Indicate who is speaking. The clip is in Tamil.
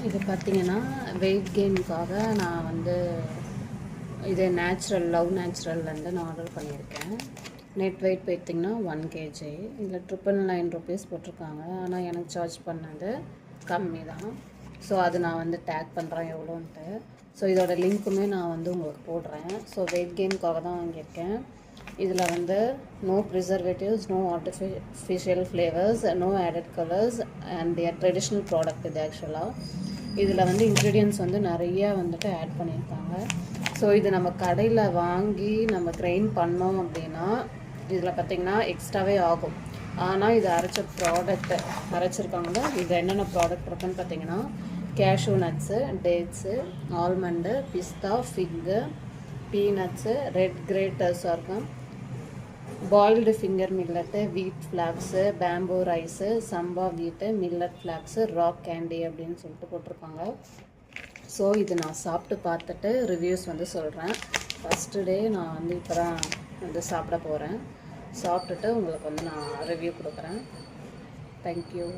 Speaker 1: இது பார்த்தீங்கன்னா வெயிட் கெயினுக்காக நான் வந்து இது லவ் நேச்சுரல்லேருந்து நான் ஆர்டர் பண்ணியிருக்கேன். நெட் வெயிட் பார்த்திங்கன்னா 1 kg. இதில் 999 rupees போட்டிருக்காங்க. ஆனால் எனக்கு சார்ஜ் பண்ணது கம்மி தான். ஸோ அது நான் வந்து டேக் பண்ணுறேன் எவ்வளோன்ட்டு. ஸோ இதோட லிங்க்குமே நான் வந்து உங்களுக்கு போடுறேன். ஸோ வெயிட் கெயினுக்காக தான் வாங்கியிருக்கேன். இதில் வந்து no preservatives, no artificial flavours, no added colours and traditional product இது ஆக்சுவலாக. இதில் வந்து இன்க்ரீடியன்ட்ஸ் வந்து நிறையா வந்துட்டு ஆட் பண்ணியிருக்காங்க. ஸோ இது நம்ம கடையில் வாங்கி நம்ம கிரைண்ட் பண்ணோம் அப்படின்னா இதில் பார்த்திங்கன்னா எக்ஸ்ட்ராவே ஆகும். ஆனால் இது அரைச்சிருக்காங்க. இது என்னென்ன ப்ராடக்ட் இருக்குன்னு பார்த்திங்கன்னா கேஷ்யூ நட்ஸு, டேட்ஸு, ஆல்மண்டு, பிஸ்தா, ஃபிக்கு, பீனட்ஸு, ரெட் கிரேட்டர்ஸ் இருக்கும், பாயில்டு ஃபிங்கர் மில்லட்டு, வீட் ஃப்ளாக்ஸு, பேம்பூ ரைஸு, சம்பா வீட்டு, மில்லட் ஃப்ளாக்ஸு, ராக் கேண்டி அப்படின்னு சொல்லிட்டு போட்டிருக்காங்க. ஸோ இது நான் சாப்பிட்டு பார்த்துட்டு ரிவ்யூஸ் வந்து சொல்கிறேன். ஃபஸ்ட்டு டே நான் வந்து இப்போ தான் வந்து சாப்பிட போகிறேன். சாப்பிட்டுட்டு உங்களுக்கு வந்து நான் ரிவ்யூ கொடுக்குறேன். தேங்க்யூ.